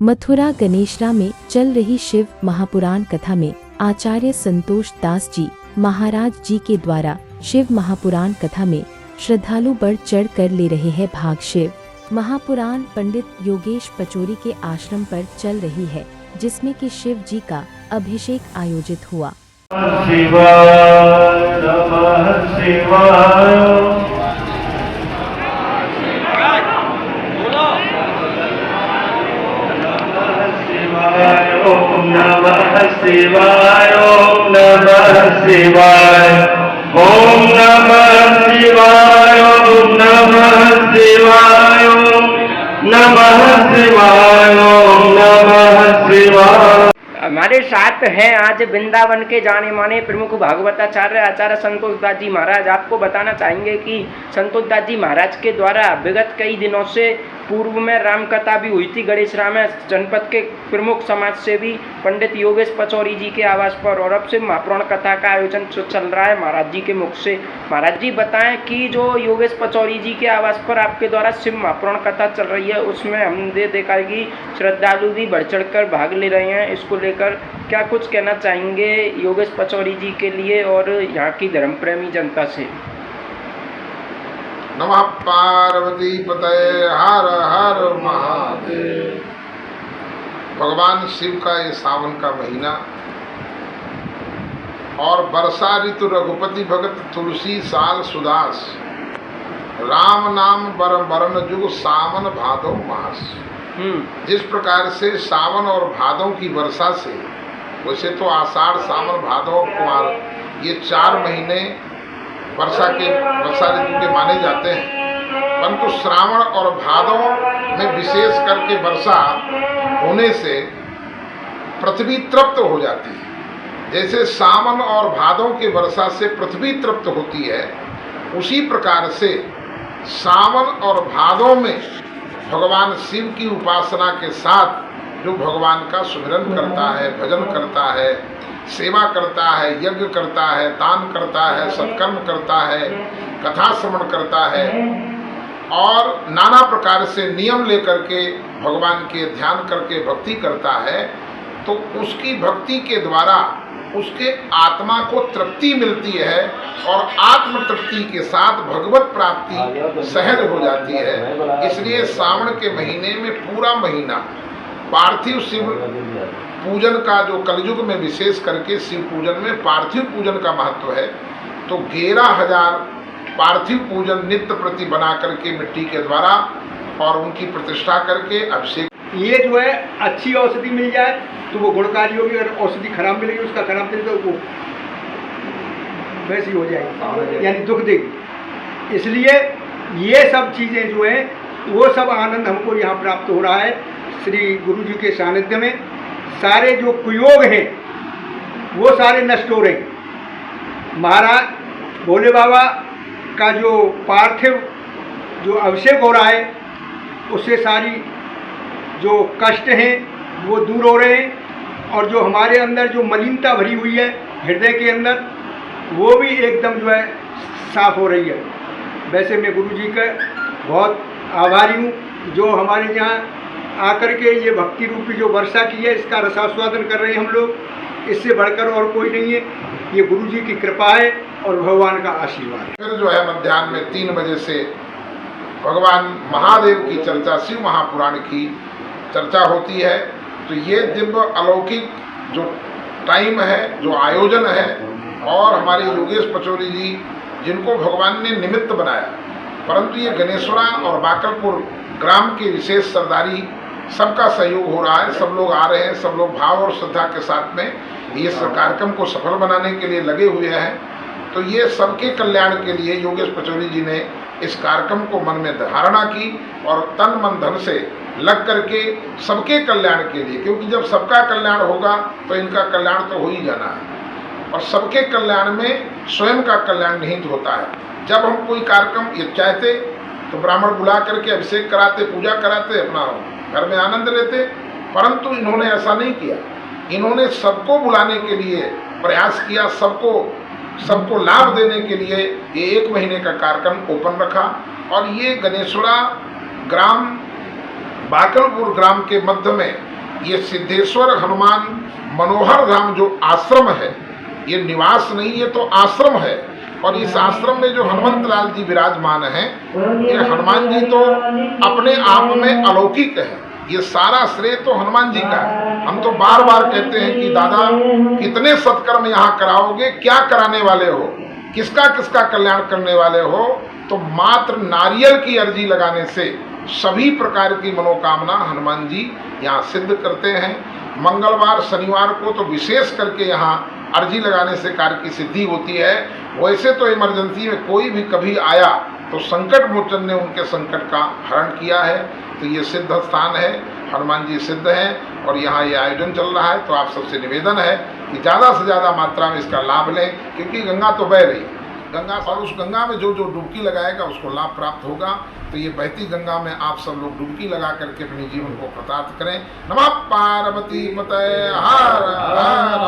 मथुरा गणेशरा में चल रही शिव महापुराण कथा में आचार्य संतोष दास जी महाराज जी के द्वारा शिव महापुराण कथा में श्रद्धालु बढ़ चढ़ कर ले रहे हैं भाग। शिव महापुराण पंडित योगेश पचौरी के आश्रम पर चल रही है, जिसमें कि शिव जी का अभिषेक आयोजित हुआ। शिवाय नमः शिवाय ओम नमः शिवाय ओम नमः शिवाय ओम नमः शिवाय ओम नमः शिवाय ओम नमः शिवाय ओम नमः शिवाय। हमारे साथ हैं आज वृंदावन के जाने माने प्रमुख भागवताचार्य आचार्य संतोष दास जी महाराज। आपको बताना चाहेंगे कि संतोष दास जी महाराज के द्वारा विगत कई दिनों से पूर्व में राम कथा भी हुई थी गणेशरा में। जनपद के प्रमुख समाज सेवी पंडित योगेश पचौरी जी के आवास पर और अब से महापुराण कथा का आयोजन चल रहा है महाराज जी के मुख से। महाराज जी बताएं कि जो योगेश पचौरी जी के आवास पर आपके द्वारा शिव महापुराण कथा चल रही है, उसमें हमने देखा कि श्रद्धालु भी बढ़ चढ़ कर भाग ले रहे हैं। इसको लेकर क्या कुछ कहना चाहेंगे योगेश पचौरी जी के लिए और यहाँ की धर्म प्रेमी जनता से? नमः पार्वती पतये हर हर महादेव। भगवान शिव का ये सावन का महीना और वर्षा ऋतु रघुपति भगत तुलसी साल सुदास राम नाम वरण जुग सावन भादो मास। जिस प्रकार से सावन और भादों की वर्षा से, वैसे तो आषाढ़ सावन भादो कुमार ये 4 महीने वर्षा ऋतु के माने जाते हैं, परंतु श्रावण और भादों में विशेष करके वर्षा होने से पृथ्वी तृप्त हो जाती है। जैसे सावन और भादों के वर्षा से पृथ्वी तृप्त होती है, उसी प्रकार से सावन और भादों में भगवान शिव की उपासना के साथ जो भगवान का सुमिरन करता है, भजन करता है, सेवा करता है, यज्ञ करता है, दान करता है, सत्कर्म करता है, कथा श्रवण करता है और नाना प्रकार से नियम लेकर के भगवान के ध्यान करके भक्ति करता है, तो उसकी भक्ति के द्वारा उसके आत्मा को तृप्ति मिलती है और आत्म तृप्ति के साथ भगवत प्राप्ति सहज हो जाती है। इसलिए सावन के महीने में पूरा महीना पार्थिव शिव पूजन का, जो कलयुग में विशेष करके शिव पूजन में पार्थिव पूजन का महत्व है, तो 11,000 पार्थिव पूजन नित्य प्रति बना करके मिट्टी के द्वारा और उनकी प्रतिष्ठा करके अभिषेक। ये जो है अच्छी औषधि मिल जाए तो वो गुणकारी होगी, अगर औषधि खराब मिलेगी उसका खराब मिले तो वो वैसी हो जाएगी, यानी दुख देगी। इसलिए ये सब चीज़ें जो हैं वो सब आनंद हमको यहाँ प्राप्त हो रहा है श्री गुरु जी के सानिध्य में। सारे जो कुयोग हैं वो सारे नष्ट हो रहे हैं। महाराज भोले बाबा का जो पार्थिव जो अभिषेक हो रहा है, उससे सारी जो कष्ट हैं वो दूर हो रहे हैं और जो हमारे अंदर जो मलिनता भरी हुई है हृदय के अंदर, वो भी एकदम जो है साफ हो रही है। वैसे मैं गुरु जी का बहुत आभारी हूँ जो हमारे यहाँ आकर के ये भक्ति रूपी जो वर्षा की है इसका रसास्वादन कर रहे हैं हम लोग। इससे बढ़कर और कोई नहीं है, ये गुरु जी की कृपा है और भगवान का आशीर्वाद है। फिर जो है मध्याह्न में 3 बजे से भगवान महादेव की चर्चा, शिव महापुराण की चर्चा होती है। तो ये दिव्य अलौकिक जो टाइम है, जो आयोजन है, और हमारे योगेश पचौरी जी जिनको भगवान ने निमित्त बनाया, परंतु ये गणेशरा और बाकलपुर ग्राम के विशेष सरदारी सबका सहयोग हो रहा है। सब लोग आ रहे हैं, सब लोग भाव और श्रद्धा के साथ में इस कार्यक्रम को सफल बनाने के लिए लगे हुए हैं। तो ये सबके कल्याण के लिए योगेश पचौरी जी ने इस कार्यक्रम को मन में धारणा की और तन मन धन से लग करके सबके कल्याण के लिए, क्योंकि जब सबका कल्याण होगा तो इनका कल्याण तो हो ही जाना है और सबके कल्याण में स्वयं का कल्याण निहित होता है। जब हम कोई कार्यक्रम ये चाहते तो ब्राह्मण बुला करके अभिषेक कराते, पूजा कराते, अपना घर में आनंद लेते, परंतु इन्होंने ऐसा नहीं किया। इन्होंने सबको बुलाने के लिए प्रयास किया, सबको लाभ देने के लिए ये 1 महीने का कार्यक्रम ओपन रखा और ये गणेशरा ग्राम बाकलपुर ग्राम के मध्य में ये सिद्धेश्वर हनुमान मनोहर धाम जो आश्रम है, ये निवास नहीं, ये तो आश्रम है। और इस आश्रम में जो हनुमंत लाल जी विराजमान हैं, ये हनुमान जी तो अपने आप में अलौकिक है। ये सारा श्रेय तो हनुमान जी का है। हम तो बार बार कहते हैं कि दादा कितने सत्कर्म यहाँ कराओगे, क्या कराने वाले हो, किसका किसका कल्याण करने वाले हो। तो मात्र नारियल की अर्जी लगाने से सभी प्रकार की मनोकामना हनुमान जी यहाँ सिद्ध करते हैं। मंगलवार शनिवार को तो विशेष करके यहाँ अर्जी लगाने से कार्य की सिद्धि होती है। वैसे तो इमरजेंसी में कोई भी कभी आया तो संकट मोचन ने उनके संकट का हरण किया है। तो ये सिद्ध स्थान है, हनुमान जी सिद्ध हैं और यहाँ ये आयोजन चल रहा है। तो आप सबसे निवेदन है कि ज़्यादा से ज़्यादा मात्रा में इसका लाभ लें, क्योंकि गंगा तो बह रही है। गंगा और उस गंगा में जो जो डुबकी लगाएगा उसको लाभ प्राप्त होगा। तो ये बहती गंगा में आप सब लोग डुबकी लगा करके अपने जीवन को कृतार्थ करें। नमः पार्वती पतये हर हर